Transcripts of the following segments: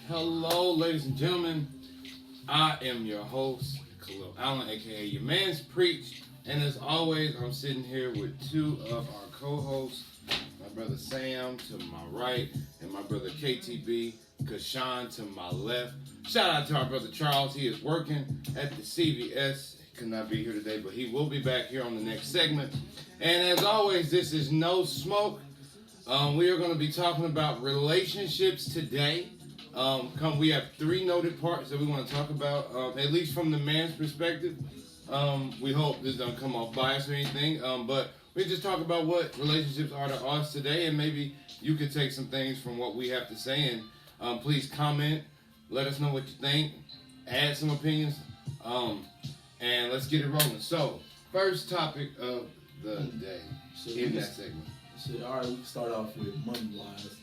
Hello, ladies and gentlemen. I am your host, Khalil Allen, aka Your Man's Preach. And as always, I'm sitting here with two of our co-hosts, my brother Sam to my right, and my brother KTB, Kashawn to my left. Shout out to our brother Charles. He is working at the CVS. He could not be here today, but he will be back here on the next segment. And as always, this is No Smoke. We are going to be talking about relationships today. We have three noted parts that we want to talk about, at least from the man's perspective. We hope this doesn't come off biased or anything, but we just talk about what relationships are to us today, and maybe you could take some things from what we have to say, and please comment, let us know what you think, add some opinions, and let's get it rolling. So, first topic of the day in that segment. All right, we can start off with money-wise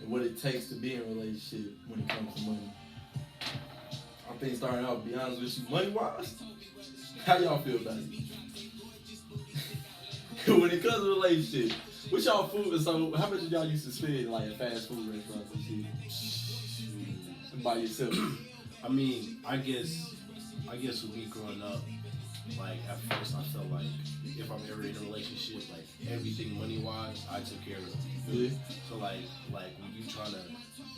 and what it takes to be in a relationship when it comes to money. I think starting off, to be honest with you, money-wise, how y'all feel about it? When it comes to relationship, what's y'all food? So, how much did y'all used to spend like at fast food restaurants and shit? By yourself. I guess with me growing up, like at first I felt like if I'm ever in a relationship, like everything money wise, I took care of it. Yeah. So like when you trying to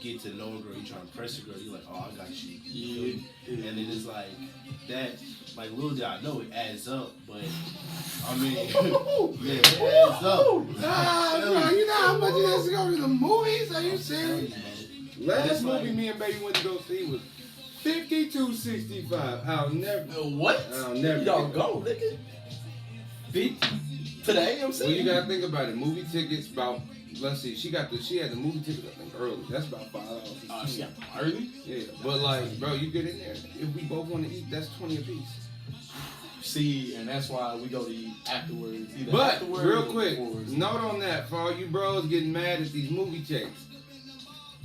get to know a girl, you trying to press a girl, you like, oh, I got you. Yeah. And then it's like that, like little did I know it adds up, but yeah, it adds up. Bro, you know how much it is to go to the movies? Are you serious? Last movie me and Baby went to go see was $52.65. I'll never. What? I'll never. Y'all go, nigga. 50 to the AMC. Well, you gotta think about it. Movie tickets about. Let's see. She had the movie ticket I think early. That's about $5. She got them early? Yeah, but like, bro, you get in there. If we both want to eat, that's $20 a piece. See, and that's why we go to eat afterwards. But afterwards real quick, before. note on that for all you bros getting mad at these movie checks.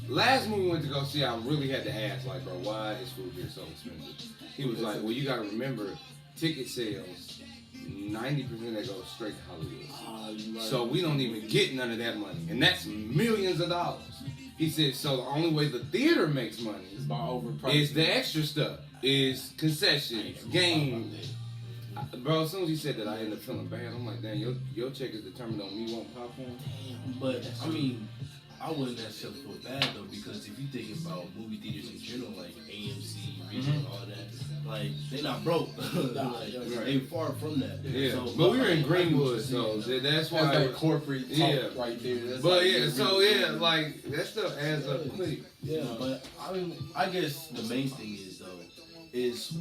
Last movie we went to go see, I really had to ask, like, bro, why is food here so expensive? He was like, well, you gotta remember, ticket sales, 90% that goes straight to Hollywood. So we don't even get none of that money, and that's millions of dollars. He said, so the only way the theater makes money It's by overpriced. is the extra stuff, is concessions, games. Bro, as soon as he said that, I ended up feeling bad. I'm like, damn, your check is determined on me wanting popcorn. But I wouldn't necessarily feel bad though, because if you think about movie theaters in general, like AMC, Regional, all that, like they not broke. They far from that. Yeah, So, but we were in Greenwood, so that's why. That's that corporate talk right there. That's But like yeah, so yeah, like that stuff adds up quick. Yeah, but I guess the main thing is though, is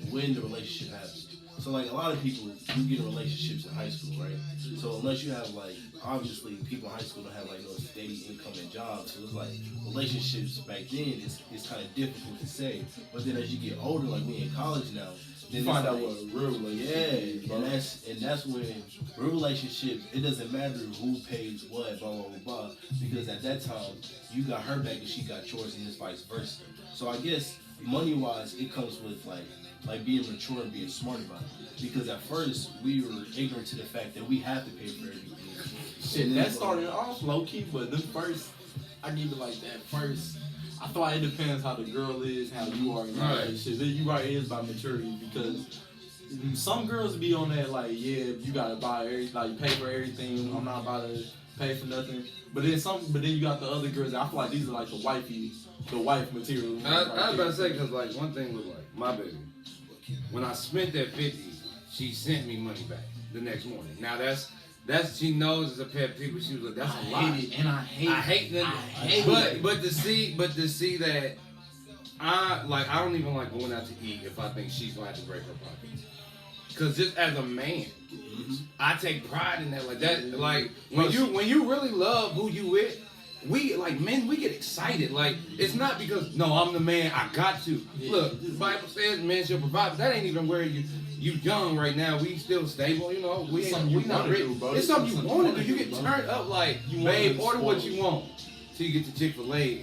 when the relationship happens. So like a lot of people, you get in relationships in high school, right? So unless you have like, obviously people in high school don't have like no steady income and jobs, so it's like relationships back then it's kind of difficult to say. But then as you get older, like we in college now, then You find out like, what a real relationship is, bro. and that's when real relationships, it doesn't matter who pays what, blah blah blah blah, because at that time you got her back and she got yours, and it's vice versa. So I guess money wise, it comes with like being mature and being smart about it. Because at first we were ignorant to the fact that we have to pay for everything. Shit, that started off low key, but the first, I give it like that first. I feel like it depends how the girl is, how you are in your relationship. You right, it is by maturity, because some girls be on that like, yeah, you gotta buy everything, like pay for everything. I'm not about to pay for nothing. But then you got the other girls. I feel like these are like the wife material. I was about to say, because like one thing was like my baby, when I spent that 50, she sent me money back the next morning. Now that's she knows it's a pet peeve, but she was like, that's a lot. I hate it. But to see that I don't even like going out to eat if I think she's going to have to break her pockets. Cause just as a man, I take pride in that. Like that, like when you really love who you with, we like men, we get excited. Like it's not because no, I'm the man, I got to. Look, the Bible says men shall provide, but that ain't even where you young right now. We still stable, you know. We not rich. It's something you want to do. You get turned up like, babe, order what you want. So you get the Chick-fil-A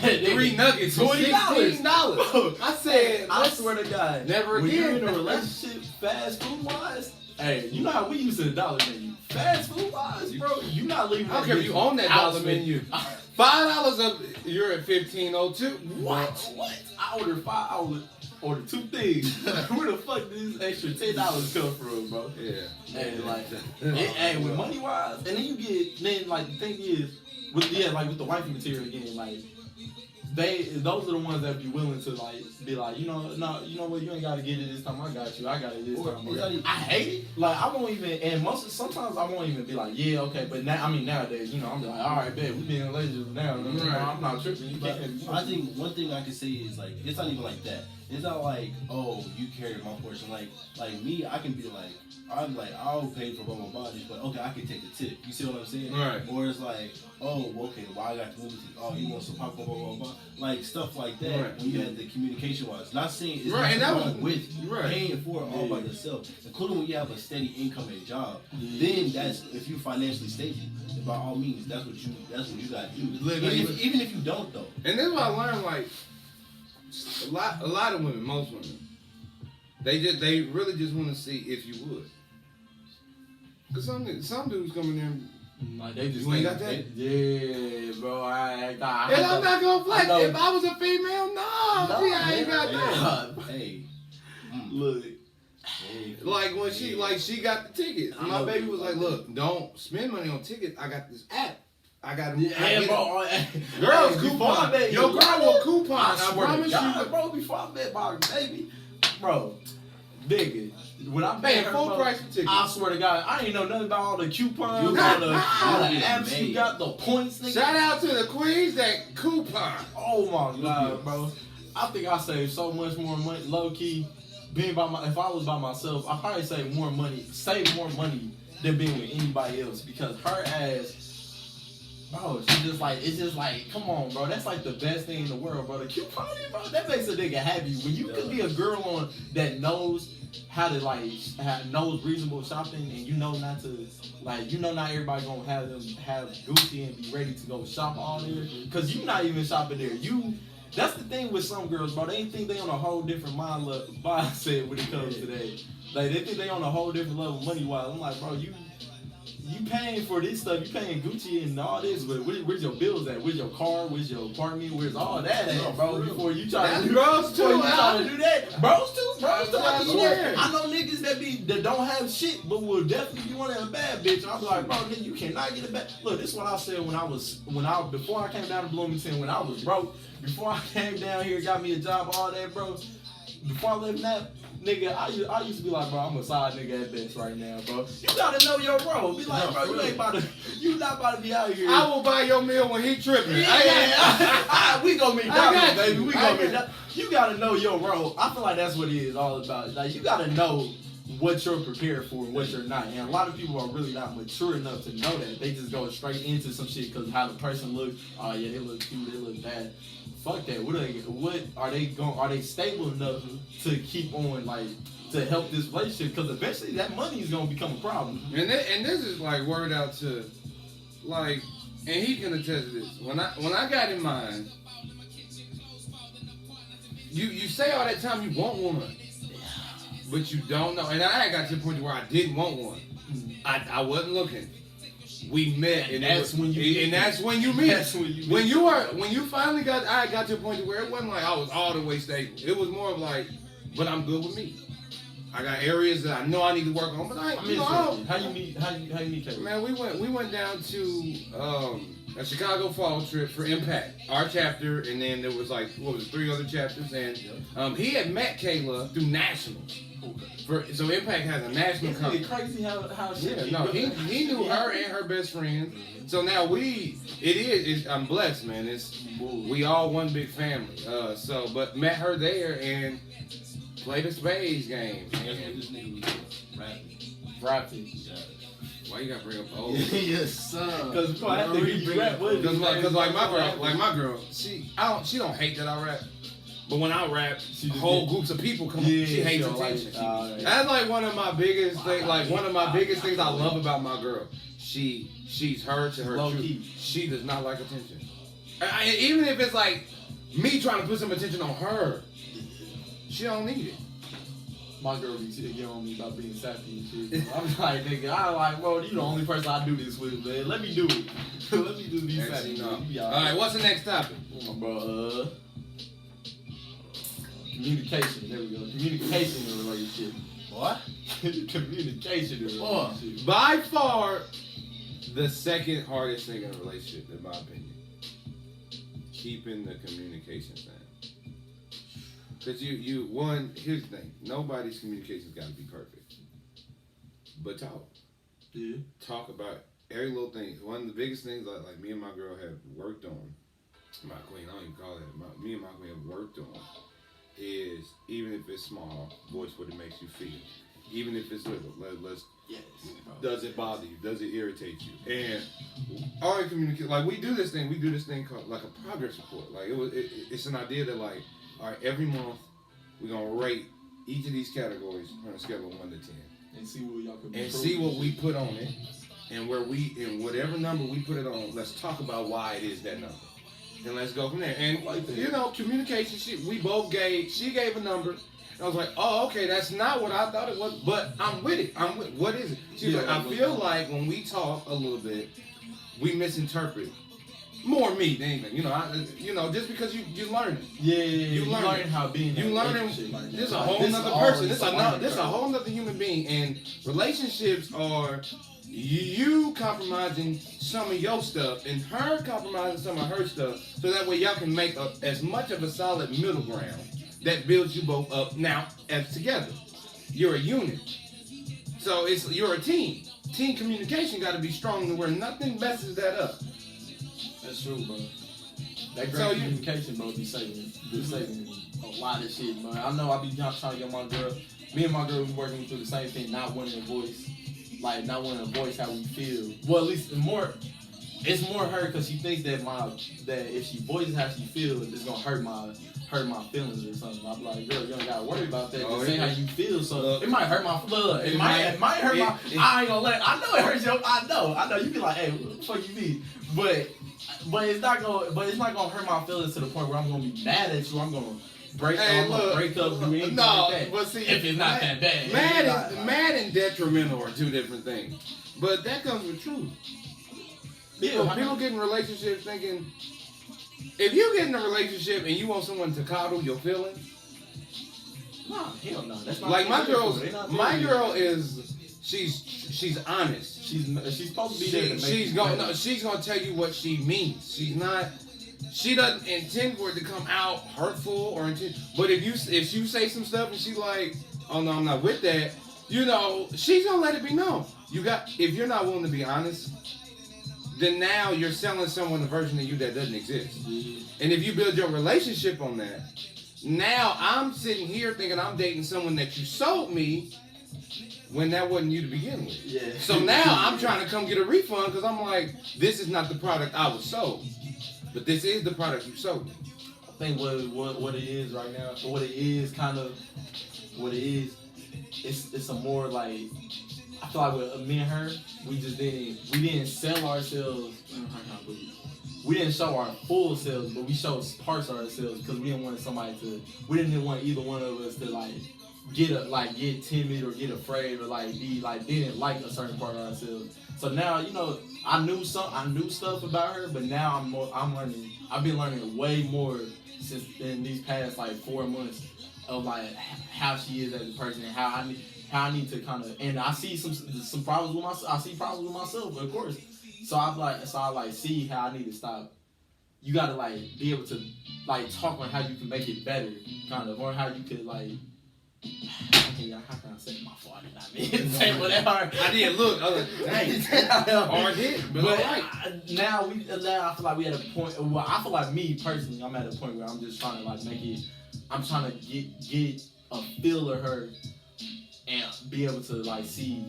and 3 nuggets for $16. I said, I swear to God, never when again. you're in a relationship, fast food wise, hey, you know how we used to the dollar menu. Fast food wise, bro, you not leaving. I don't care if you own that dollar menu. $5 up, you're at 1502. What? I ordered 2 things. Where the fuck did this extra $10 come from, bro? Yeah. And like, and with money wise, and then you get like the thing is with with the wifey material again, like those are the ones that be willing to like be like, you know what, you ain't gotta get it this time. I got you. I got it this time. I hate it. Like I won't even, and sometimes I won't even be like, yeah, okay. But now, I mean nowadays, I'm like, all right, bet we being in relationship now. I'm not tripping. You can't. I think one thing I can say is like, it's not even like that. It's not like, oh, you carry my portion. Like me, I can be like, I'm like, I'll pay for my bodies, but okay, I can take the tip. You see what I'm saying? Right. Or it's like, oh, okay, well, I got the movie. Oh, you want some popcorn, blah, blah, blah. Like, stuff like that. Right. When you had the communication-wise. Not saying it's right, and that was with paying for it all by yourself. Including when you have a steady income and job. Then that's, if you financially stable, by all means, that's what you got to do. Even if you don't, though. And that's what I learned, like, a lot of women, most women, they really just want to see if you would. Cause some dudes come in there and like they just you ain't got that. Yeah, bro. And I'm not gonna flex. If I was a female, no, I ain't got that. Hey, look. Like when she got the tickets. My baby was like, look, don't spend money on tickets. I got this app. I got them. Yeah, bro. Girls coupon. Your girl will coupon. I promise you, bro. Before I met my baby, bro, nigga. When I'm paying full price for tickets, I swear to God, I ain't know nothing about all the coupons, all the apps you got, the points, nigga. Shout out to the queens that coupon. Oh my God, bro. I think I saved so much more money, low key. If I was by myself, I probably save more money than being with anybody else because her ass, bro, it's just like, come on, bro. That's like the best thing in the world, bro. The couponing, bro, that makes a nigga happy. When you can be a girl that knows how to knows reasonable shopping, and not to not everybody gonna have Gucci and be ready to go shop all there, cause you not even shopping there. That's the thing with some girls, bro. They think they on a whole different mindset when it comes to that. Like they think they on a whole different level money wise. I'm like, bro, you paying for this stuff, you paying Gucci and all this, but where's your bills at? Where's your car? Where's your apartment? Where's all that at, bro? Before you try to do bros too, that. Bros too. Yeah. I know niggas that don't have shit, but will definitely be wanting a bad bitch. And I'm like, bro, nigga, you cannot get a bad. Look, this is what I said before I came down to Bloomington, when I was broke, before I came down here, got me a job, all that, bro. Before I left that, nigga, I used to be like, bro, I'm a side nigga at best right now, bro. You gotta know your role. Be like, bro, you not about to be out here. I will buy your meal when he tripping. Yeah, we gonna meet Donald, baby. We gonna meet Donald. You gotta know your role. I feel like that's what it is all about. Like, you gotta know what you're prepared for and what you're not. And a lot of people are really not mature enough to know that. They just go straight into some shit because how the person looks. Oh yeah, they look cute, they look bad. Fuck that. Are they stable enough to keep on, like, to help this relationship? Because eventually that money is gonna become a problem. And this is like word out to, like, and he can attest to this. When I got in mine, you say all that time you want one, but you don't know. And I got to the point where I didn't want one. I wasn't looking. We met, and that's when you meet. When you finally got, I got to a point where it wasn't like I was all the way stable. It was more of like, but I'm good with me. I got areas that I know I need to work on, but how you meet Kevin? Man, we went down to a Chicago fall trip for Impact, our chapter, and then there was 3 other chapters, and he had met Kayla through nationals. So Impact has a national company. Isn't it crazy how shit? Yeah, no, he knew her and her best friend. So now I'm blessed, man. We all one big family. But met her there and played a spades game. This nigga was rapping. Why you gotta bring up old? Yes, sir. Because my girl, she don't hate that I rap. But when I rap, whole groups of people come. She hates attention. That's like one of my biggest things. Like one of my biggest things I love about my girl. She's her to her truth. She does not like attention. Even if it's like me trying to put some attention on her, she don't need it. My girl be getting on me about being sappy and shit. I'm like, nigga, I like, bro, you the only person I do this with, man. Let me do it. Let me do these sappy. No. All right, what's the next topic? Bro, communication. There we go. Communication in a relationship. What? Communication in a relationship. By far, the second hardest thing in a relationship, in my opinion. Keeping the communication sound. Because one, here's the thing. Nobody's communication's got to be perfect. But talk. Yeah. Talk about every little thing. One of the biggest things like me and my girl have worked on, my queen, I don't even call it, me and my queen have worked on, is even if it's small, voice what it makes you feel. Even if it's little, Yes. does it bother you? Does it irritate you? And our communicate, like we do this thing called like a progress report. Like it's an idea that like, all right, every month we're gonna rate each of these categories on a scale of 1 to 10, and see what y'all can. and see what we put on it, and whatever number we put it on, let's talk about why it is that number, and let's go from there. And communication. She gave a number. I was like, oh, okay, that's not what I thought it was, but I'm with it. What is it? She's like, I feel like when we talk a little bit, we misinterpret. More me than anything. Just because you learn it. Yeah, you learn how being. You learn this is a whole nother person. This is a whole nother human being, and relationships are you compromising some of your stuff and her compromising some of her stuff, so that way y'all can make as much of a solid middle ground that builds you both up. Now, as together, you're a unit. So you're a team. Team communication got to be strong to where nothing messes that up. That's true, bro. That great communication, bro, be saving a lot of shit, man. I know I be trying to get my girl. Me and my girl be working through the same thing, not wanting to voice how we feel. Well, at least it's more her because she thinks that if she voices how she feels, it's gonna hurt my feelings or something. I'm like, girl, you don't gotta worry about that. Just say how you feel. So it might hurt my blood. It might hurt my. I ain't gonna let. I know it hurts you. I know. You be like, hey, what the fuck you mean? But it's not gonna hurt my feelings to the point where I'm gonna be mad at you. I'm gonna break up. Do anything like that. But see, if it's not that bad. Mad and detrimental are two different things. But that comes with truth. Yeah, people get in relationships thinking, if you get in a relationship and you want someone to coddle your feelings, nah, hell no. That's not like my girl is she's honest. She's supposed to be there. She's gonna tell you what she means. She doesn't intend for it to come out hurtful or intent. But if you say some stuff and she's like, oh no, I'm not with that, she's gonna let it be known. If you're not willing to be honest, then now you're selling someone a version of you that doesn't exist. And if you build your relationship on that, now I'm sitting here thinking I'm dating someone that you sold me when that wasn't you to begin with. Yeah. So now I'm trying to come get a refund because I'm like, this is not the product I was sold, but this is the product you sold me. I think what it is right now, what it is, it's a more like, I feel like with me and her, we didn't sell ourselves. We didn't show our full selves, but we showed parts of ourselves because we didn't want either one of us to get timid or get afraid or didn't like a certain part of ourselves. So now, I knew stuff about her, but now I'm learning. I've been learning way more since in these past 4 months of how she is as a person and how I need to kind of, and I see some problems with myself. I see problems with myself, of course. So I see how I need to stop. You gotta be able to talk on how you can make it better, kind of, or how you could how can I say it? My fault? I mean, say whatever. I did look. I was like, dang, hard hit, but now I feel like we at a point. Well, I feel like me personally, I'm at a point where I'm just trying to make it. I'm trying to get a feel of her and be able to see.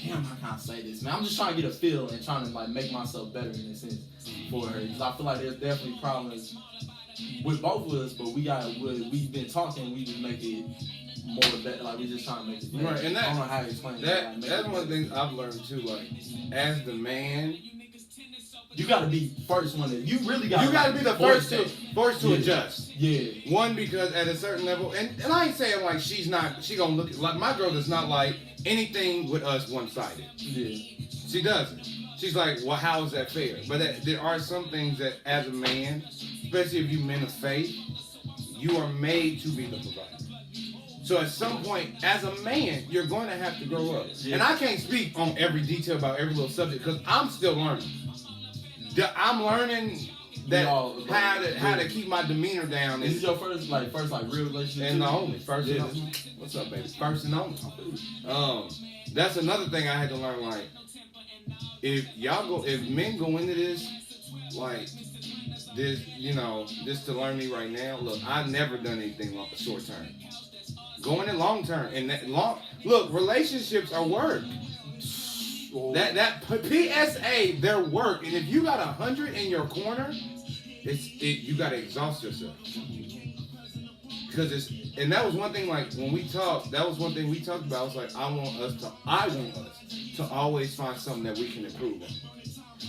Damn, how can I say this, man? I'm just trying to get a feel and trying to make myself better in a sense for her. Because I feel like there's definitely problems with both of us, but we've been talking. We just make it more better. We just trying to make it better. Right, and I don't know how to explain that. That's one of the things I've learned too. As the man, you gotta be first one. You really gotta. You gotta be the first to adjust. Yeah. One, because at a certain level, and I ain't saying like she gonna look like my girl does not like anything with us one-sided. Yeah. She doesn't. She's like, well, how is that fair? But there are some things that, as a man, especially if you men of faith, you are made to be the provider. So at some point, as a man, you're going to have to grow up. Yeah. And I can't speak on every detail about every little subject because I'm still learning. I'm learning that how to keep my demeanor down. This is your first real relationship? And the only. First and only. What's up, baby? First and only. That's another thing I had to learn, like, if men go into this, like, this to learn me right now, look, I've never done anything short term. Going in long term. And look, relationships are work. That PSA, they're work. And if you got 100 in your corner, you got to exhaust yourself. Because and that was one thing, like, when we talked, that was one thing we talked about. I was like, I want us to always find something that we can improve on.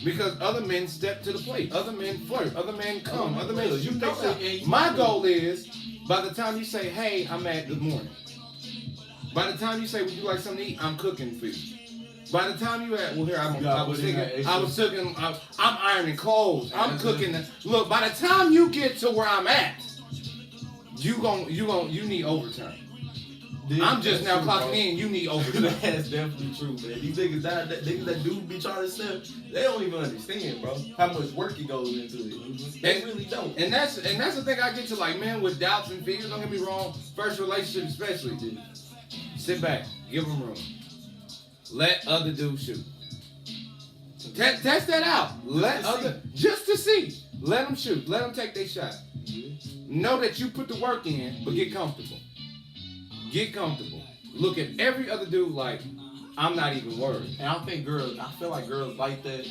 Because other men step to the plate. Other men flirt. Other men come. Other men shoot their shot. My goal is, by the time you say, hey, I'm at good morning. By the time you say, would you like something to eat? I'm cooking for you. By the time you at, well, here, I'm ironing clothes. I'm cooking. Look, by the time you get to where I'm at, you need overtime. Dude, I'm just now clocking in. You need overtime. That's definitely true, man. These niggas that do be trying to step, they don't even understand, bro, how much work it goes into it. They really don't. And that's the thing I get to, like, men with doubts and fears. Don't get me wrong. First relationship, especially, dude. Sit back, give them room. Let other dudes shoot. Test that out. Just to see. Let them shoot. Let them take their shot. Know that you put the work in, but get comfortable. Get comfortable. Look at every other dude like, I'm not even worried. And I feel like girls like that,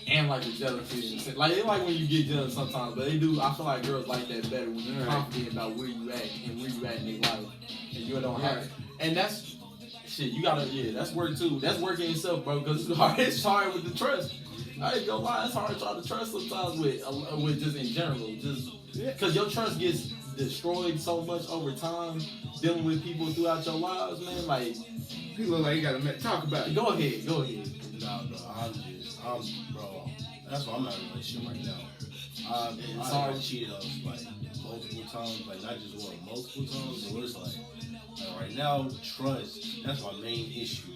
and like the jealousy. Like, they like when you get jealous sometimes, but they do. I feel like girls like that better when you're confident about where you at and where you at in their life, and you don't have it. And that's shit. You gotta, that's work too. That's work in itself, bro. Because it's hard with the trust. I ain't gonna lie, it's hard to try to trust sometimes with just in general, just because your trust gets destroyed so much over time dealing with people throughout your lives, man. Like, you look like you gotta talk about it. Go ahead. No, bro. That's why I'm not in a relationship right now. I've cheated on like multiple times, like not just one, multiple times. So it's like right now, trust. That's my main issue,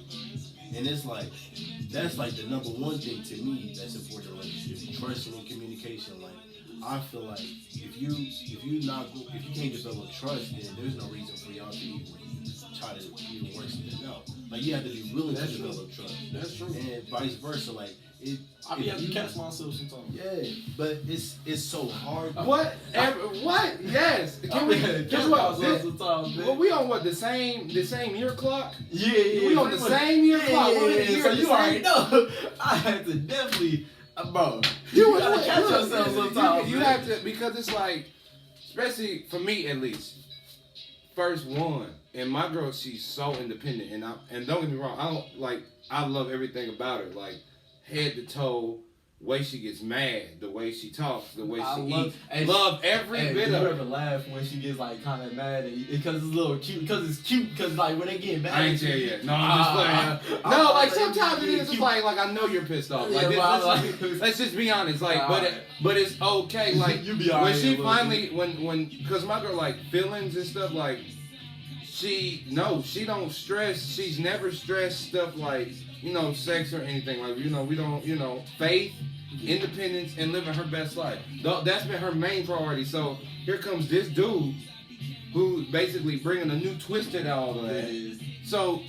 and it's like that's like the number one thing to me that's important in a relationship: trust and communication. Like, I feel like if you can't develop trust, then there's no reason for y'all to even try to even work something out. Like, you have to be willing to develop trust. That's true. And vice versa. Like, I have to catch myself sometimes. Yeah, but it's so hard. What? What? Yes. Can we? Guess what? Well, we on what, the same year clock? Yeah. We on the same year clock. Yeah. So you already know. I had to definitely, bro. You gotta catch yourself sometimes. You have to, because it's like, especially for me at least. First one, and my girl, she's so independent, and don't get me wrong, I love everything about her, like head to toe, way she gets mad, the way she talks, the way she eats. Love every bit of it. You ever laugh when she gets like kind of mad because it's a little cute? Because it's cute. Because like when they get mad. I ain't tell you yet. No, I'm just playing. No, like sometimes it is just like I know you're pissed off. Like, let's just be honest. Like, but it's okay. Like you be when she finally because my girl, like, feelings and stuff, like she don't stress. She's never stressed stuff like, sex or anything. Like, we don't, faith, independence, and living her best life. That's been her main priority. So here comes this dude who basically bringing a new twist to all of that. So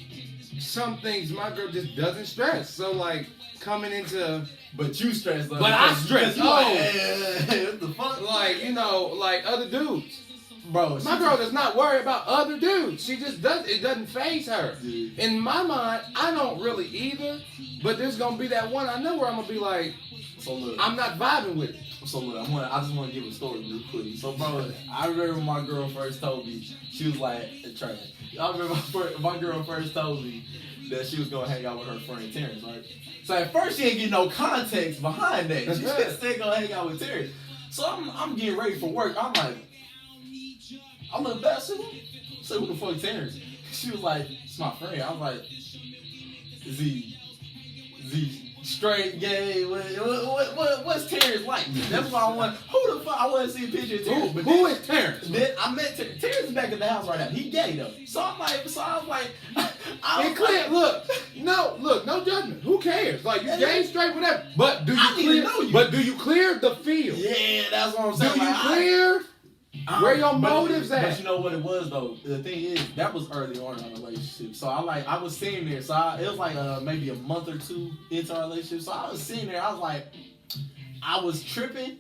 some things my girl just doesn't stress. So like coming into, but you stress. But I stress. What the fuck? Like, like other dudes. Bro, my girl does not worry about other dudes. She just it doesn't faze her. Dude. In my mind, I don't really either. But there's gonna be that one I know where I'm gonna be like, so look, I'm not vibing with it. So look, I just want to give a story real quick. So bro, I remember when my girl first told me, she was like, trash. I remember my girl first told me that she was gonna hang out with her friend Terrence, right? So at first she didn't get no context behind that. She just said gonna hang out with Terrence. So I'm getting ready for work. I'm like, I look back, so who the fuck Terrence? She was like, it's my friend. I was like, is he straight, gay? What's Terrence like? That's why I want. Who the fuck? I want to see a picture of Terrence. But who is Terrence? Then I met Terrence. Terrence is back at the house right now. He gay though. So I was like, look, no judgment. Who cares? Like you gay, straight, whatever. But do you I need to know you. But do you clear the field? Yeah, that's what I'm saying. Do you clear? Where your motives at? But you know what it was though. The thing is, that was early on in our relationship. So I was sitting there. So it was like maybe a month or two into our relationship. So I was sitting there. I was like, I was tripping,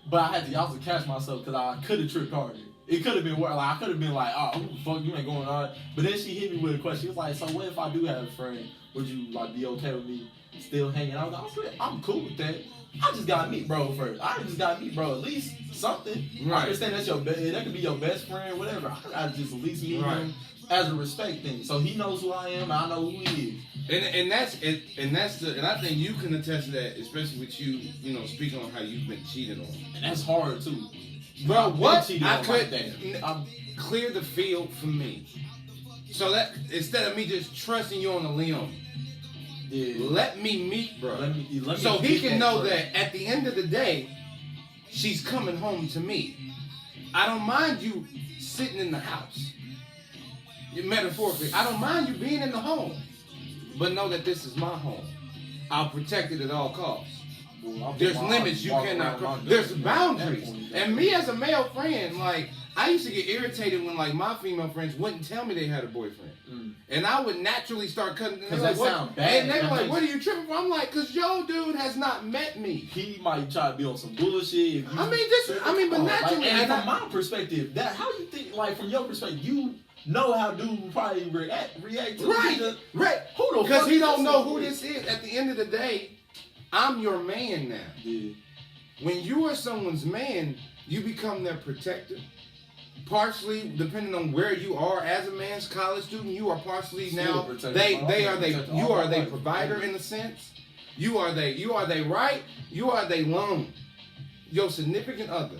but I was to catch myself because I could have tripped harder. It could have been worse. Like I could have been like, oh, who the fuck, you ain't going on. But then she hit me with a question. She was like, so what if I do have a friend? Would you like be okay with me still hanging out? I was like, I'm cool with that. I just gotta meet bro first. I just gotta meet bro at least something. Right. I understand that's that could be your best friend, whatever. I gotta just at least meet him as a respect thing. So he knows who I am, and I know who he is. And I think you can attest to that, especially with you know, speaking on how you've been cheated on. And that's hard too. Bro, what? I could clear the field for me. So that instead of me just trusting you on a limb, let me meet, bro. Let me so he can know that at the end of the day, she's coming home to me. I don't mind you sitting in the house. Metaphorically, I don't mind you being in the home. But know that this is my home. I'll protect it at all costs. There's limits you cannot cross. There's boundaries. And me as a male friend, like, I used to get irritated when, like, my female friends wouldn't tell me they had a boyfriend. And I would naturally start cutting. Because that sound bad. And they were like, what are you tripping for? I'm like, because yo dude has not met me. He might try to be on some bullshit. But naturally. Like, and from my perspective, how you think, like, from your perspective, you know how dude would probably react to right. Who the because he don't know who this is. At the end of the day, I'm your man now. Yeah. When you are someone's man, you become their protector. Partially, depending on where you are as a man's college student, you are partially now. You are their provider in a sense. You are they right. You are they loan. Your significant other.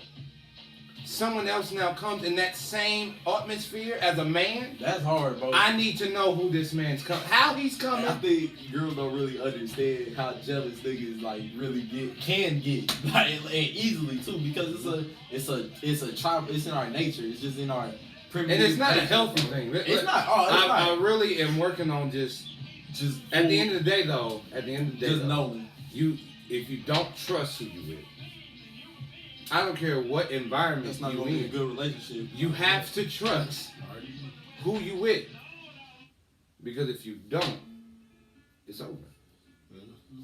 Someone else now comes in that same atmosphere as a man. That's hard, bro. I need to know who this man's coming, how he's coming. I think girls don't really understand how jealous niggas like really can get like and easily too, because it's in our nature. It's just in our primitive. And it's not a healthy thing. It's not. I really am working on just at the end of the day, though. Just knowing if you don't trust who you with. I don't care what environment it's not you going to be a in. good relationship. You have to trust who you with. Because if you don't, it's over.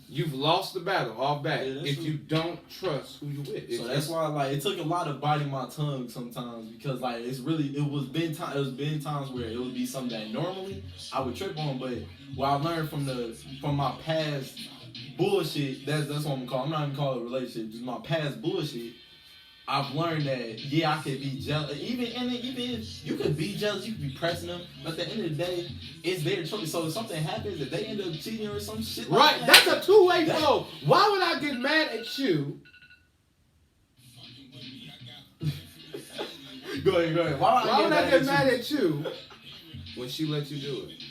You've lost the battle off back if you don't trust who you with. So that's why, like, it took a lot of biting my tongue sometimes, because like it was been times where it would be something that normally I would trip on, but what I learned from my past bullshit, that's what I'm gonna call. I'm not even calling it a relationship, just my past bullshit. I've learned that I could be jealous. Even if you could be jealous, you could be pressing them. But at the end of the day, it's their choice. So if something happens, if they end up cheating or some shit, right? Like that's a two-way flow. Why would I get mad at you? Go ahead. Why would I get mad at you when she let you do it?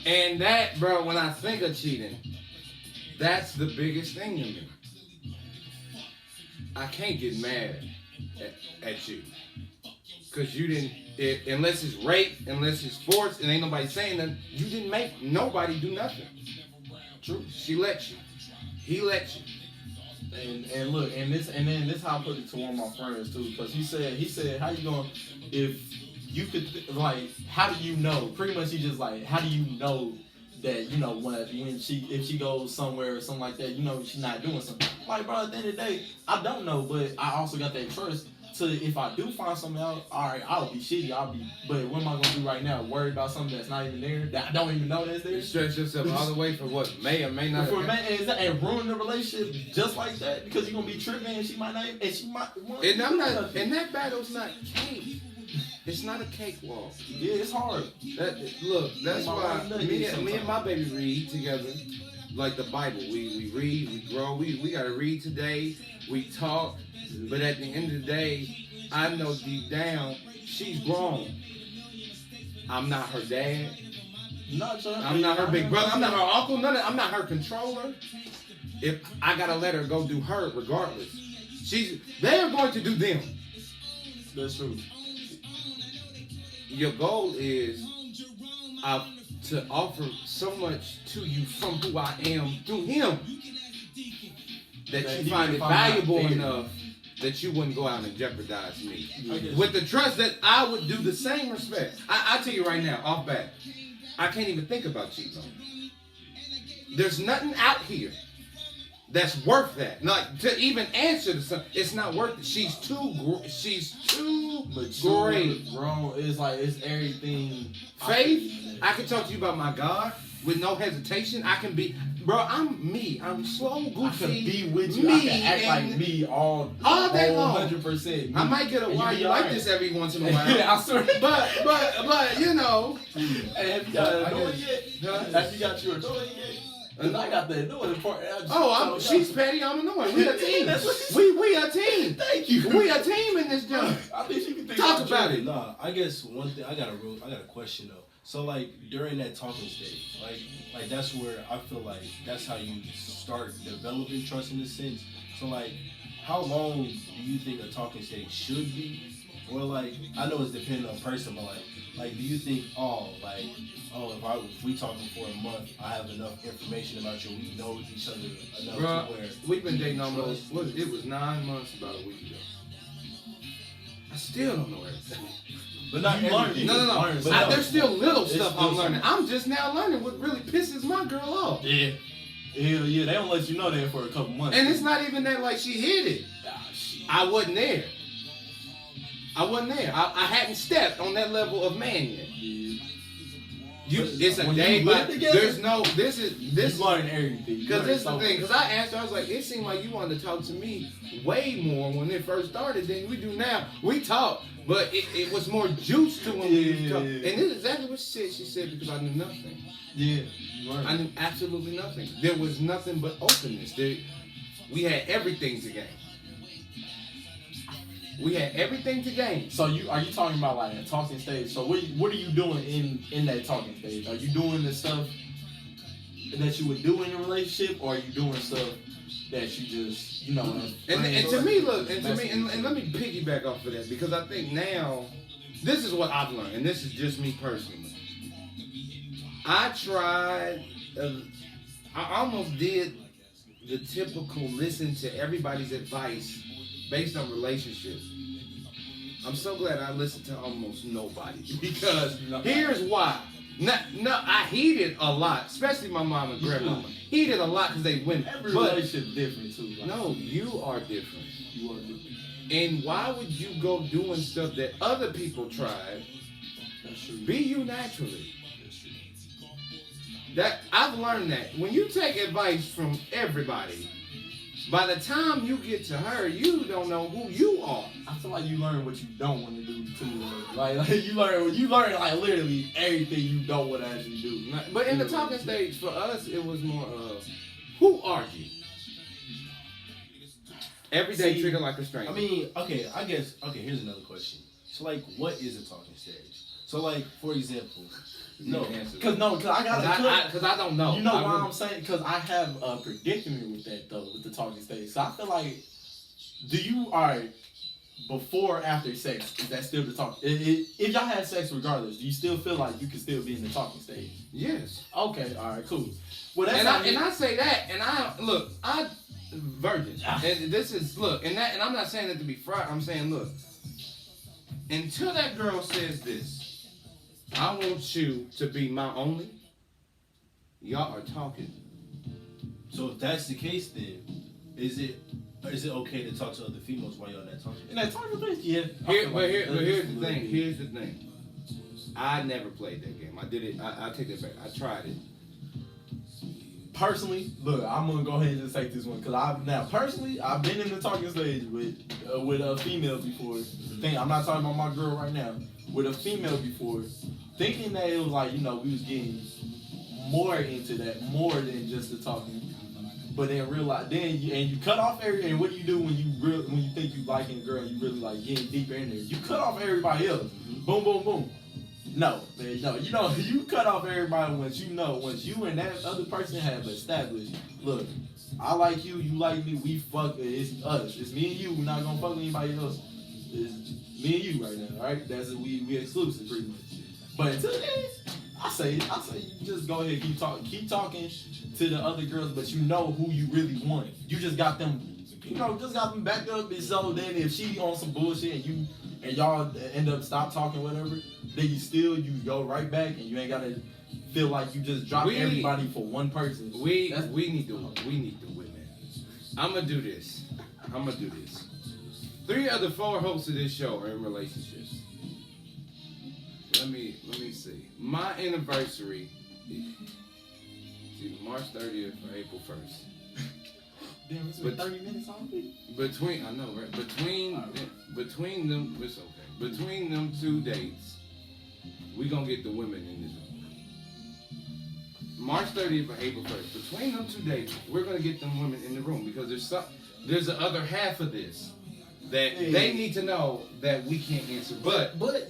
And that, bro, when I think of cheating, that's the biggest thing to me. I can't get mad at you. Because you didn't, unless it's rape, unless it's forced, and ain't nobody saying that, you didn't make nobody do nothing. True. She let you. He let you. And look, and this how I put it to one of my friends too, because he said, how you going, if you could, how do you know? Pretty much he just like, how do you know that, when she goes somewhere or something like that, she's not doing something. Like, bro, at the end of the day, I don't know, but I also got that trust to, if I do find something out, all right, I'll be shitty, but what am I going to do right now? Worry about something that's not even there, that I don't even know that's there? Stretch yourself all the way for what may or may not and ruin the relationship just like that, because you're going to be tripping and she might not, and she might want and that battle's not cake. It's not a cakewalk. Yeah, it's hard. That's why me and my baby read together, like the Bible. We read, we grow. We gotta read today. We talk, but at the end of the day, I know deep down she's grown. I'm not her dad. I'm not her big brother. I'm not her uncle. I'm not her controller. If I gotta let her go do her regardless, they are going to do them. That's true. Your goal is to offer so much to you from who I am through him that you find it valuable enough that you wouldn't go out and jeopardize me. With the trust that I would do the same respect. I tell you right now, off bat, I can't even think about cheating on you. There's nothing out here that's worth that. Like to even answer to something, it's not worth it. She's too great. Grown. It's like it's everything. Faith, I can talk to you about my God with no hesitation. I can be, bro. I'm me. I'm slow, goofy. I can be with you. I can act like me all day long. 100%. I might get a why you like this every once in a while. Yeah, I swear. But you know. Hey, have you got a door yet? Have you got your door yet? And I got the annoying part. She's petty. I'm annoying. We a team. we a team. Thank you. We a team in this joint. I think you can think talk about it. Nah, I guess one thing I got a question though. So like during that talking stage, like that's where I feel like that's how you start developing trust in a sense. So like, how long do you think a talking stage should be? Or like, I know it's dependent on person, but like do you think if we talking for a month, I have enough information about you, we know each other enough to where we've been dating almost it was 9 months about a week ago. I still don't know everything. But not everything. No. There's still little stuff I'm learning. I'm just now learning what really pisses my girl off. Yeah. Hell yeah, they don't let you know that for a couple months. And it's not even that like she hid it. I wasn't there. I hadn't stepped on that level of man yet. It's a day, but there's no. This is learning everything. Because this is the thing. Because I asked her, I was like, it seemed like you wanted to talk to me way more when it first started than we do now. We talk, but it was more juice to when we talk. And this is exactly what she said. She said because I knew nothing. Yeah, I knew absolutely nothing. There was nothing but openness. We had everything to gain. We had everything to gain. So are you talking about like a talking stage? So what are you doing in that talking stage? Are you doing the stuff that you would do in a relationship, or are you doing stuff that you just and to me, and let me piggyback off of that, because I think now this is what I've learned, and this is just me personally. I tried. I almost did the typical listen to everybody's advice based on relationships. I'm so glad I listened to almost nobody, because here's why. I heeded a lot, especially my mom and grandmama. Heeded a lot because they went. Every relationship different too. Like, no, you are different. You are different. And why would you go doing stuff that other people tried? That's true. Be you naturally. That I've learned that when you take advice from everybody, by the time you get to her, you don't know who you are. I feel like you learn what you don't want to do too. Like you learn like literally everything you don't want to actually do. But in the talking stage for us, it was more of who are you? Every day treat her like a stranger. I mean, here's another question. So like, what is a talking stage? So like, for example. Because I don't know. You know why I'm saying? Because I have a predicament with that though, with the talking stage. So I feel like, before or after sex, is that still the talk? If y'all had sex regardless, do you still feel like you can still be in the talking stage? Yes. Okay. All right. Cool. Well, that's I say that, and I virgin, and this is and I'm not saying that to be fried. I'm saying until that girl says this. I want you to be my only. Y'all are talking. So if that's the case, then is it okay to talk to other females while you're on that talking? In that talking stage, yeah. Here's the thing. Here's the thing. I never played that game. I did it. I take it back. I tried it. personally, look, I'm gonna go ahead and just take this one because I've been in the talking stage with a female before. I'm not talking about my girl right now. With a female before, thinking that it was like we was getting more into that, more than just the talking. But then realize, you cut off and what do you do when you think you liking a girl and you really like getting deeper in there? You cut off everybody else. Boom, boom, boom. No, man, no. You cut off everybody once you and that other person have established, look, I like you, you like me, we fuck, it's us. It's me and you, we're not gonna fuck with anybody else. It's me and you right now, alright? That's it, we exclusive pretty much. But until then, I say you just go ahead, keep talking to the other girls, but you know who you really want. You just got them, backed up, and so then if she on some bullshit and y'all end up stop talking, whatever, then you go right back and you ain't gotta feel like you just dropped everybody for one person. We need the women. I'ma do this. 3 of the 4 hosts of this show are in relationships. Let me see. My anniversary is either March 30th or April 1st. Damn, it's been 30 minutes already. I know, right? Between them, it's okay. Between them 2 dates, we gonna get the women in this room. March 30th or April 1st. Between them 2 dates, we're gonna get them women in the room because there's the other half of this that they need to know that we can't answer. But look,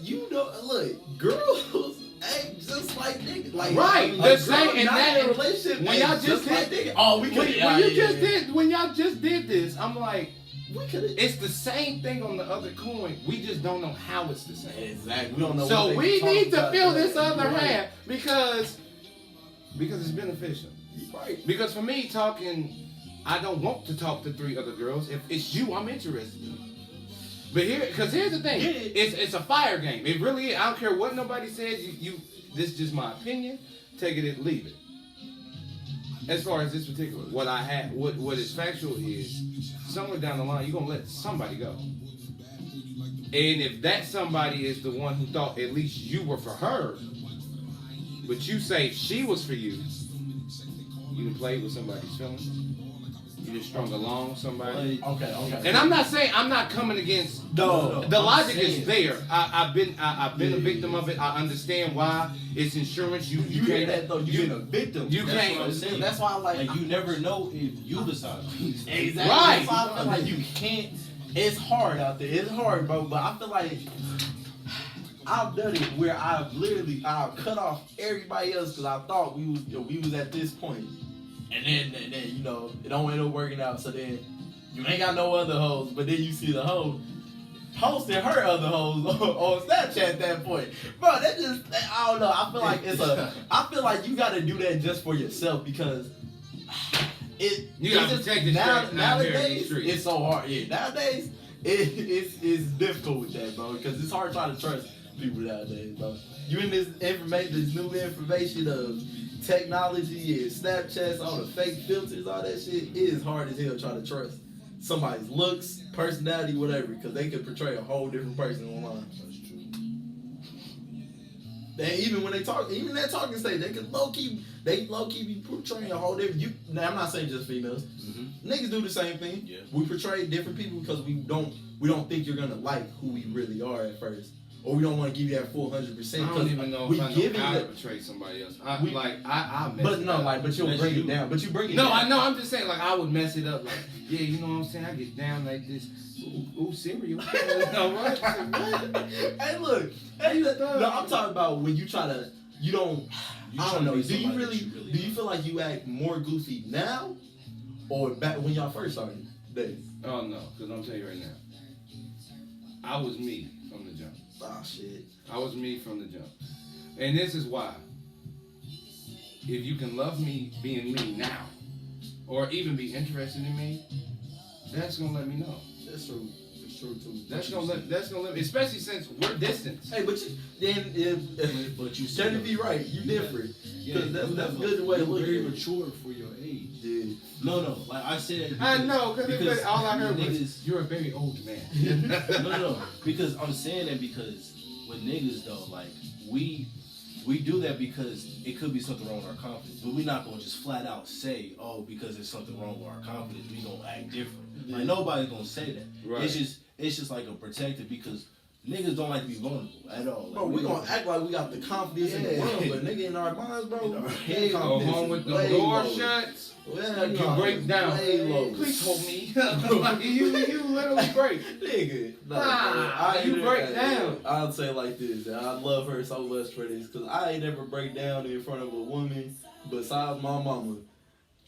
girls ain't just like niggas. Like, right, the same in that relationship. When y'all just did, when y'all just did this, I'm like, it's the same thing on the other coin. We just don't know how it's the same. Exactly. We don't know. So we need to feel this other half because it's beneficial. Right. Because for me, I don't want to talk to 3 other girls. If it's you, I'm interested in. But here's the thing. It's a fire game. It really is. I don't care what nobody says. This is just my opinion. Take it and leave it. As far as this particular, what is factual is somewhere down the line you're gonna let somebody go. And if that somebody is the one who thought at least you were for her, but you say she was for you, you done played with somebody's feelings. You just strung along with somebody. Okay. And I'm not coming against. No. The logic is there. I've been a victim of it. I understand why. It's insurance. You hear that though? You've been a victim. You can't. That's why and you never know if you decide. Exactly. Right. That's why I feel like you can't. It's hard out there. It's hard, bro. But I feel like I've done it where I've cut off everybody else because I thought we was at this point. And then it don't end up working out. So then you ain't got no other hoes, but then you see the hoe posting her other hoes on Snapchat at that point. Bro, I don't know. I feel like you gotta do that just for yourself because you gotta protect yourself nowadays. It's so hard. Yeah, nowadays it's difficult with that, bro, because it's hard trying to trust people nowadays, bro. You in this new information of technology and Snapchats, all the fake filters, all that shit, it is hard as hell trying to trust somebody's looks, personality, whatever, because they could portray a whole different person online. That's true. And even when they talk, even that talking stage, they could low key be portraying a whole different. Now I'm not saying just females. Mm-hmm. Niggas do the same thing. Yeah. We portray different people because we don't think you're gonna like who we really are at first. Or we don't want to give you that full 100%. I don't even know if I know how to portray somebody else. But you'll bring it down. But you bring it down. No, I know. I'm just saying, like, I would mess it up. Like, yeah, you know what I'm saying? I get down like this. Ooh, cereal. What? Hey, look. No, I'm talking about when you try to, I don't know. Do you feel like you act more goofy now or back when y'all first started dating? Oh, no. Because I'm telling you right now. I was me from the jump. Oh, shit. I was me from the jump. And this is why. If you can love me being me now, or even be interested in me, that's gonna let me know. That's true. It's true too. That's gonna let me, especially since we're distant. Hey, but you said to be right. You different. Yeah, that's a good way to look at it. Very mature for your age. Yeah. No. Like I said. I know, because all I heard was you're a very old man. No. Because I'm saying that because with niggas though, like we we do that because it could be something wrong with our confidence, but we're not gonna just flat out say, oh, because there's something wrong with our confidence, we gonna act different. Like nobody's gonna say that. Right. It's just like a protector because niggas don't like to be vulnerable at all. Like, Bro, we gonna act like we got the confidence in the world, but nigga in our minds, bro, Go home with the door shut. Yeah, You break down. Please hold me. Like, you literally break. Nigga, You break down. I'll say it like this, and I love her so much for this, cause I ain't never break down in front of a woman besides my mama,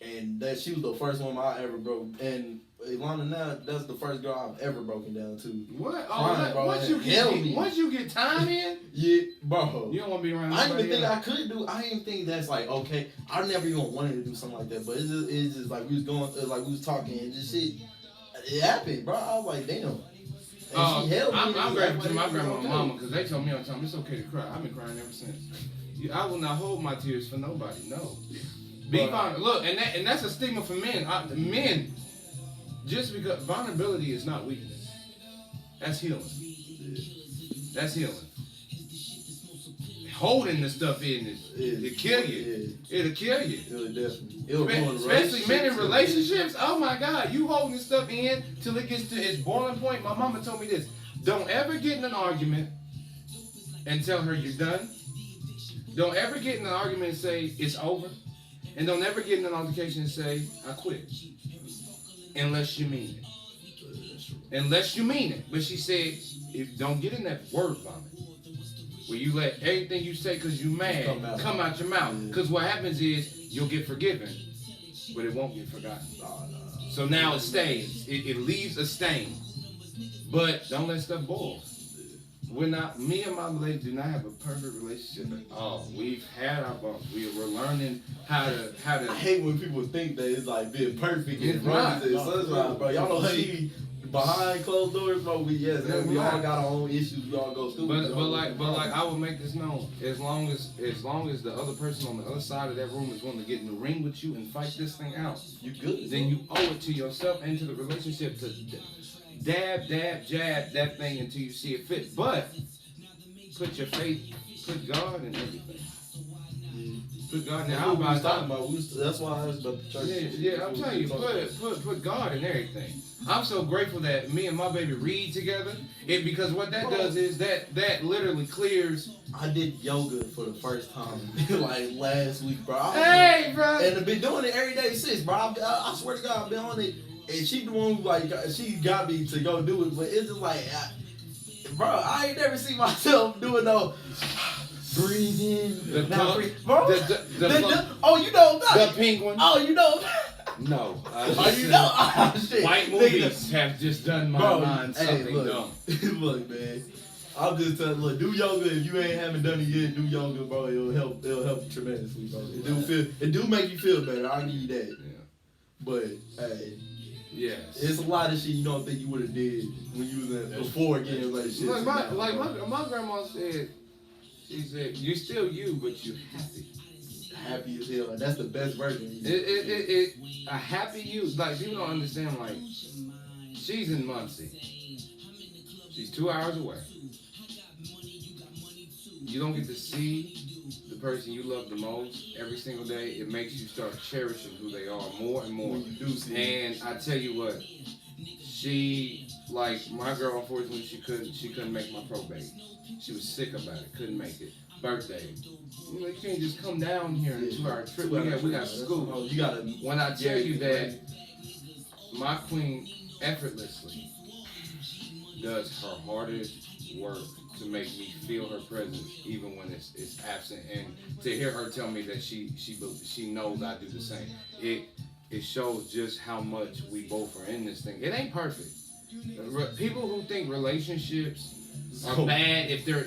and that she was the first woman I ever broke. And Ilana now, that's the first girl I've ever broken down to. What? Crying, bro, Once you get time in, Yeah, bro. you don't want to be around. I didn't even nobody think else. I could do. I didn't think that's like okay. I never even wanted to do something like that. But it's just like we was going, like we was talking, and just shit. It happened, bro. I was like, damn. And she held me. I'm grateful to my grandma and mama because they told me all the time it's okay to cry. I've been crying ever since. I will not hold my tears for nobody. No. Be fine. Look, and that's a stigma for men. Men, just because vulnerability is not weakness. That's healing. That's healing. Holding the stuff in it'll kill you. It'll kill you. It'll definitely. It'll ruin Especially men in relationships. relationships. Oh my God, you holding this stuff in till it gets to its boiling point. My mama told me this: don't ever get in an argument and tell her you're done. Don't ever get in an argument and say it's over, and don't ever get in an altercation and say I quit, unless you mean it. Unless you mean it. But she said, don't get in that word vomit. Where you let everything you say because you mad come out your mouth. Because what happens is you'll get forgiven, but it won't get forgotten. So now it stays. It leaves a stain. But don't let stuff boil. Me and my lady do not have a perfect relationship at all. We've had our bumps. We're learning how to. I hate when people think that it's like being perfect It's and not. roses and sunshine, bro. Y'all know she behind closed doors, bro. We all got our own issues. We all go through. But I will make this known. As long as the other person on the other side of that room is willing to get in the ring with you and fight this thing out, you good. then you owe it to yourself and to the relationship to dab, jab that thing until you see it fit. But put your faith, put God in everything. Put God in everything. That's why I was about the church. Yeah, I'm telling you, put God in everything. I'm so grateful that me and my baby read together. Because what that does is that literally clears. I did yoga for the first time like last week, bro. Hey, bro. And I've been doing it every day since, bro. I swear to God, I've been on it. And she the one who she got me to go do it, but it's just like, bro, I ain't never seen myself doing no breathing. Oh, you know the penguin. Oh, you know. No. You know. Shit. White movies have just done my mind something dumb. Look, man. I'm just telling, look, do yoga. If you haven't done it yet, do yoga, bro. It'll help you tremendously, bro. It do make you feel better. I'll give you that. Yeah. But hey. Yes. It's a lot of shit you don't think you would have did when you was before getting in a relationship. My grandma said, she said, you're still you, but you're happy. Happy as hell. And that's the best version of you. A happy you. Like, people don't understand, like, she's in Muncie. She's 2 hours away. You don't get to see the person you love the most every single day. It makes you start cherishing who they are more and more. When you do see and I tell you what, my girl, unfortunately, she couldn't make my probate. She was sick about it, couldn't make it. Birthday. You can't just come down here in a 2-hour trip. We got school. You gotta. When I tell you that my queen effortlessly does her hardest work to make me feel her presence even when it's absent, and to hear her tell me that she knows I do the same, it shows just how much we both are in this thing. It ain't perfect. People who think relationships are bad if they're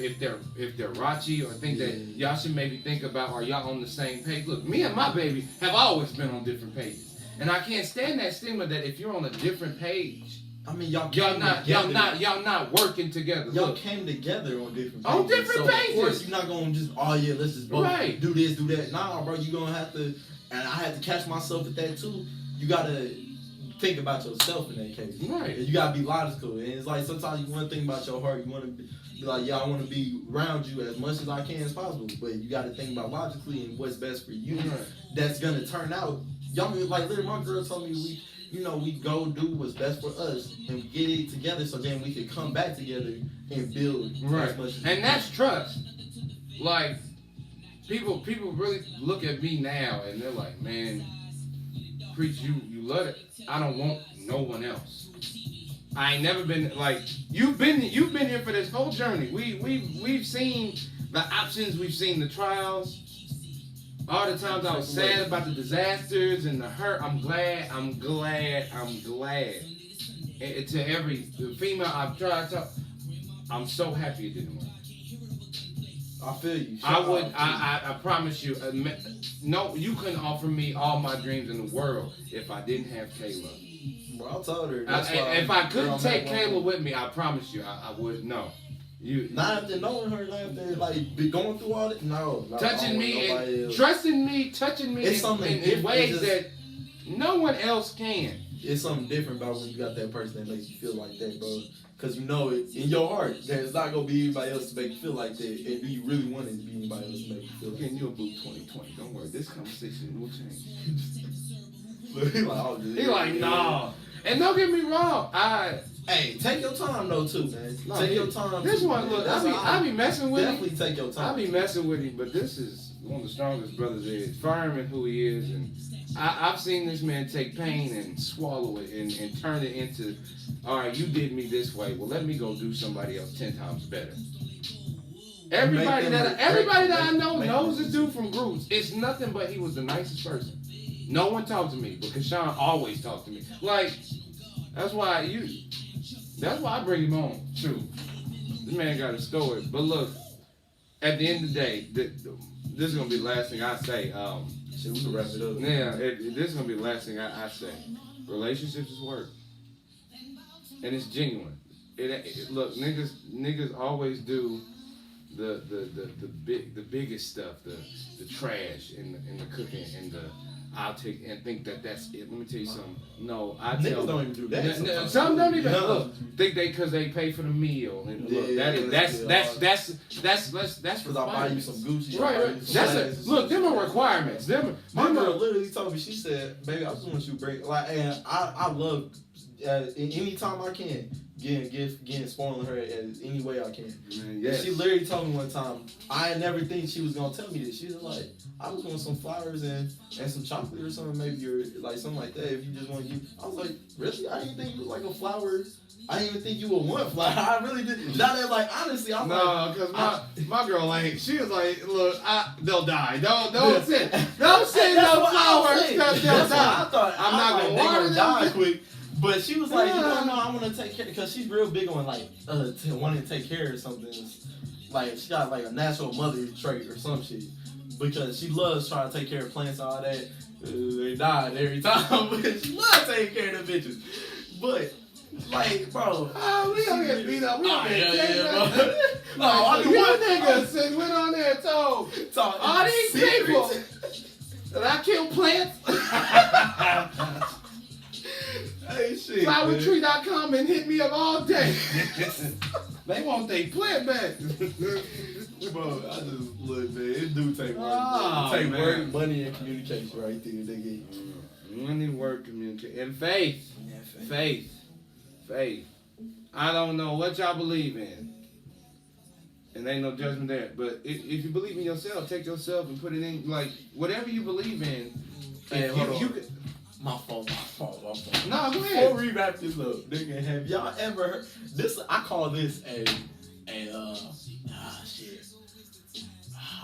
raunchy or think that y'all should maybe think about, are y'all on the same page? Look, me and my baby have always been on different pages, and I can't stand that stigma that if you're on a different page, I mean, y'all not working together. Y'all came together on different pages. On different pages. Of course, you're not gonna just let's just both do this, do that. Nah, bro, you gonna have to. And I had to catch myself at that too. You gotta think about yourself in that case. Right. And you gotta be logical. And it's like sometimes you want to think about your heart. You want to be like, yeah, I want to be around you as much as I can as possible. But you got to think about logically and what's best for you. Right. That's gonna turn out. Y'all like literally, my girl told me we go do what's best for us and get it together so then we can come back together and build Right. as much as And that's trust. Like, people really look at me now and they're like, man, Preach, you love it. I don't want no one else. I ain't never been like you've been here for this whole journey. We've seen the options, we've seen the trials. All the times I was sad about the disasters and the hurt. I'm glad. And to every female I've tried to, I'm so happy it didn't work. I feel you. I promise you. No, you couldn't offer me all my dreams in the world if I didn't have Kayla. Bro, I told her. If I couldn't take Kayla with me, I promise you, I would. No. Not after knowing her, not after like be going through all that. No, touching me and trusting me, touching me in ways that no one else can. It's something different about when you got that person that makes you feel like that, bro. Because you know it in your heart. There's not gonna be anybody else to make you feel like that. And do you really want it to be anybody else to make you feel like that? You're a boo 2020. Don't worry, this conversation will change. He like, nah. And don't get me wrong, hey, take your time though too, man. Take your time. This one, look, I be messing with him. Definitely take your time. I be messing with him, but this is one of the strongest brothers there is. Firm in who he is, and I've seen this man take pain and swallow it and turn it into, all right, you did me this way. Well, let me go do somebody else 10 times better. Everybody that I know knows this dude from groups. It's nothing but he was the nicest person. No one talked to me, but Kashawn always talked to me. Like, that's why I bring him on, too. This man got a story. But look, at the end of the day, this is going to be the last thing I say. Shit, we can wrap it up. Yeah, this is going to be the last thing I say. Relationships is work. And it's genuine. Look, niggas always do the biggest stuff, the trash and the cooking and the I'll take and think that's it. Let me tell you something. No, niggas don't even do that. Some don't even look. Think because they pay for the meal and look. That's because I buy you some Gucci. Right. Look, them are requirements. My girl literally told me. She said, "Baby, I just want you to bring like." And I love anytime I can. Getting spoiling her as any way I can. Man, yes. She literally told me one time, I never think she was gonna tell me this. She was like, I just want some flowers and some chocolate or something, maybe, or like something like that. If you just want you, I was like, really? I didn't think you was like a flower. I didn't even think you would want flower. I really did. Not that like honestly, I'm no, because my girl ain't. She was like, look, they'll die. Don't send no flowers because they'll die. I'm not gonna water them quick. But she was like, no, I want to take care, because she's real big on like wanting to take care of something. Like she got like a natural mother trait or some shit, because she loves trying to take care of plants and all that. They died every time, but she loves taking care of them bitches. But like, bro, we gonna get beat up. We gonna get bro. No, one nigga went on there and told all these people that I kill plants. Hey, shit, Flowertree.com and hit me up all day. They want their plant back. Bro, I just look, man. It do take work. Work, money, and communication right there, nigga. Money, work, communication, and faith. Yeah, faith. I don't know what y'all believe in, and ain't no judgment there. But if you believe in yourself, take yourself and put it in. Like whatever you believe in. Hey, you can. My fault. No, go ahead. Before we wrap this up, nigga, have y'all ever heard this? I call this a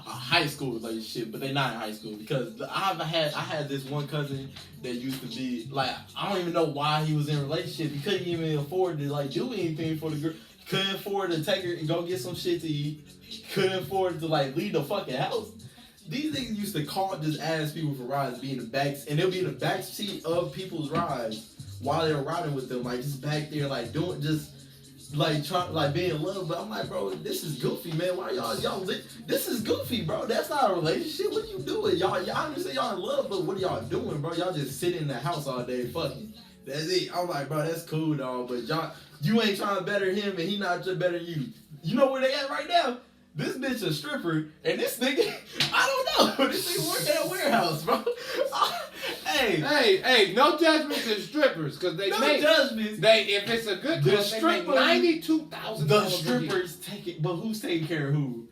high school relationship, but they not in high school, because I had this one cousin that used to be like, I don't even know why he was in a relationship. He couldn't even afford to like do anything for the girl. Couldn't afford to take her and go get some shit to eat. Couldn't afford to like leave the fucking house. These niggas used to just ask people for rides, be in the backs, and they'll be in the back seat of people's rides while they're riding with them, like just back there, like doing, just like trying, like being in love. But I'm like, bro, this is goofy, man. Why y'all this is goofy, bro. That's not a relationship. What are you doing? Y'all understand y'all in love, but what are y'all doing, bro? Y'all just sitting in the house all day fucking. That's it. I'm like, bro, that's cool, dog. But y'all, you ain't trying to better him, and he not just better you. You know where they at right now? This bitch a stripper, and this nigga, I don't know. This nigga work at a warehouse, bro. Hey, no judgment to strippers, cause they no make judgments. if it's a good club, they make $92,000. The strippers taking, but who's taking care of who?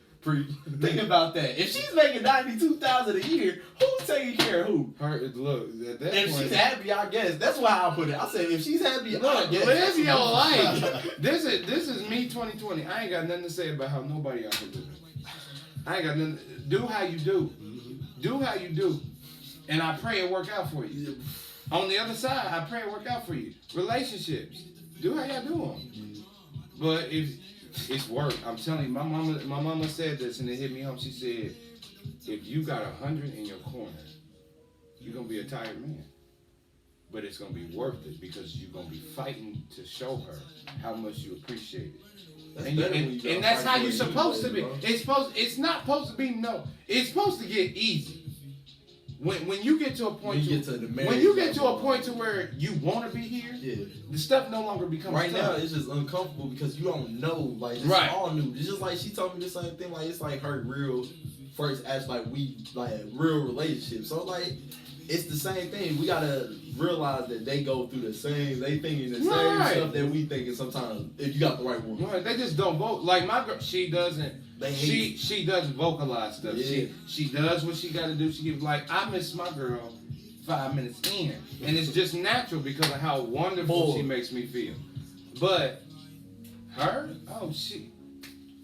Think about that. If she's making $92,000 a year, who's taking care of who? Her, look, at that If point, she's happy, I guess. That's why I put it. I said if she's happy, I look, guess. live your life. This is me 2020. I ain't got nothing to say about how nobody else is living. I ain't got nothing. Do how you do. Do how you do. And I pray it work out for you. On the other side, I pray it work out for you. Relationships. Do how y'all do them. But if it's work, I'm telling you, my mama said this and it hit me home. She said, if you got 100 in your corner, you're gonna be a tired man. But it's gonna be worth it because you're gonna be fighting to show her how much you appreciate it. And that's how you're supposed to be. Bro. It's not supposed to be it's supposed to get easy. When you get to a point when you get to a point to where you want to be here, the stuff no longer becomes right tough. now it's just uncomfortable because you don't know, like it's all new. It's just like she told me the same thing, like it's like her real first act, like real relationship. So like it's the same thing. We gotta realize that they go through the same, they thinking the same stuff that we thinking sometimes if you got the right one. Right, they just don't vote. Like my girl, she doesn't. She doesn't vocalize stuff. Yeah. She does what she got to do. She gives like I miss my girl 5 minutes in, and it's just natural because of how wonderful she makes me feel. But her,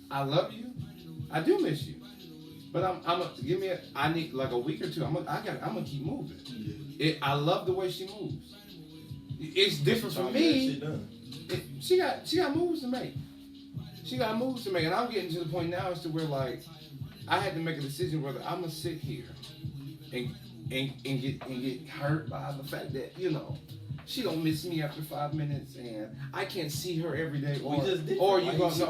I love you. I do miss you. But I need like a week or two. I'm gonna keep moving. Yeah. I love the way she moves. It's different from me. She got moves to make. She got moves to make, and I'm getting to the point now as to where like I had to make a decision whether I'm gonna sit here and get hurt by the fact that she don't miss me after 5 minutes and I can't see her every day, or are you gonna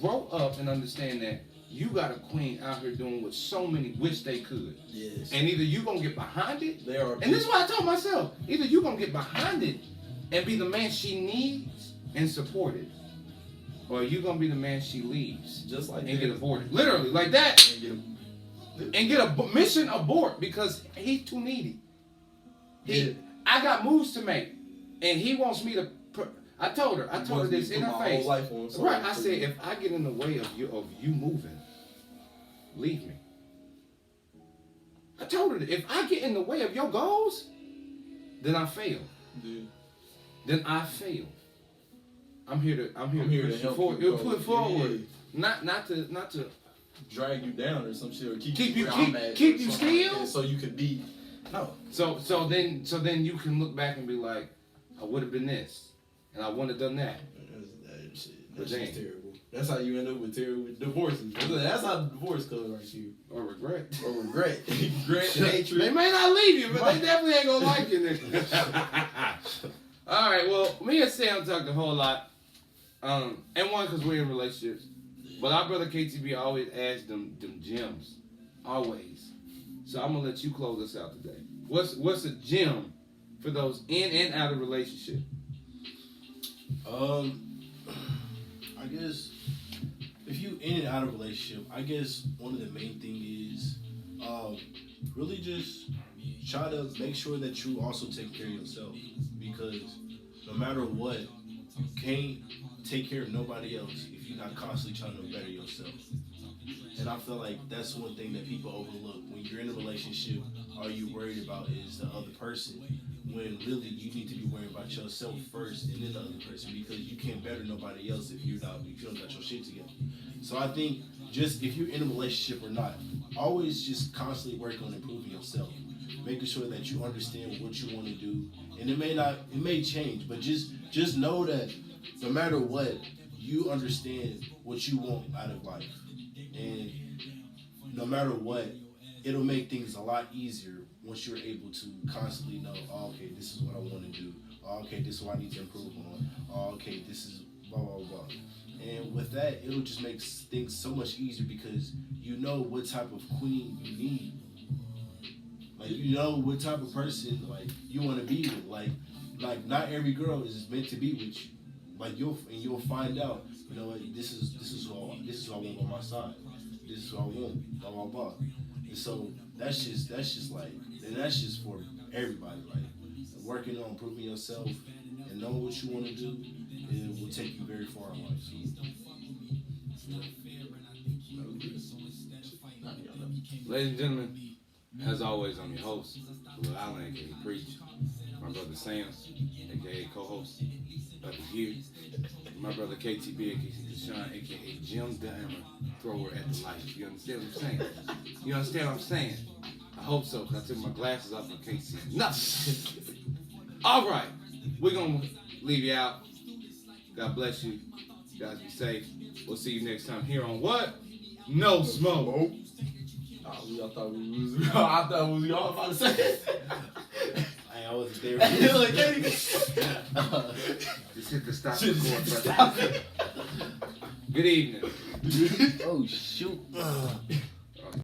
grow up and understand that you got a queen out here doing what so many wish they could. Yes. And either you gonna get behind it, and this is what I told myself: either you gonna get behind it and be the man she needs and support it, or you gonna be the man she leaves just like and get aborted, literally like that, and get a mission abort because he's too needy. I got moves to make, and he wants me to. I told her this in her face. Right, I said if I get in the way of you moving, leave me. I told her that if I get in the way of your goals, then I fail. Yeah. Then I fail. I'm here to push you forward. It'll put forward, not to drag you down or some shit, or keep you still, so you could be no. So then you can look back and be like, I would have been this, and I wouldn't have done that. That's terrible. That's how you end up with terrible divorces. That's how divorce goes right here. Or regret. Regret, hatred. They may not leave you, but they definitely ain't gonna like you. All right. Well, me and Sam talked a whole lot. And one, because we're in relationships. But our brother KTB always adds them gems. Always. So I'm going to let you close us out today. What's a gem for those in and out of relationship? I guess if you in and out of relationship, I guess one of the main thing is really just try to make sure that you also take care of yourself, because no matter what, you can't take care of nobody else if you're not constantly trying to better yourself. And I feel like that's one thing that people overlook. When you're in a relationship, all you're worried about is the other person, when really you need to be worried about yourself first and then the other person, because you can't better nobody else if you don't got your shit together. So I think just if you're in a relationship or not, always just constantly work on improving yourself, making sure that you understand what you want to do. And it may change, but just know that no matter what, you understand what you want out of life. And no matter what, it'll make things a lot easier once you're able to constantly know, oh, okay, this is what I want to do. Oh, okay, this is what I need to improve on. Oh, okay, this is blah, blah, blah. And with that, it'll just make things so much easier because you know what type of queen you need. Like, Like, you know what type of person like you want to be with. Like not every girl is meant to be with you. Like you'll find out. You know what? This is who I want on my side. This is who I want. Blah blah blah. And so that's just like, and that's just for everybody. Like working on improving yourself and knowing what you want to do, it will take you very far in life. So, Ladies and gentlemen, as always, I'm your host, Khalil Allen, aka Preach. My brother Sam, aka co-host of the year. My brother KTB, aka Deshaun, aka Jim the Hammer, thrower at the light. You understand what I'm saying? You understand what I'm saying? I hope so, because I took my glasses off and can't see nothing. All right, we're going to leave you out. God bless you. You guys be safe. We'll see you next time here on what? No Smoke. I thought we was y'all about to say it. I wasn't there. Like, hey. Just hit the stop record button. Good evening. Oh shoot.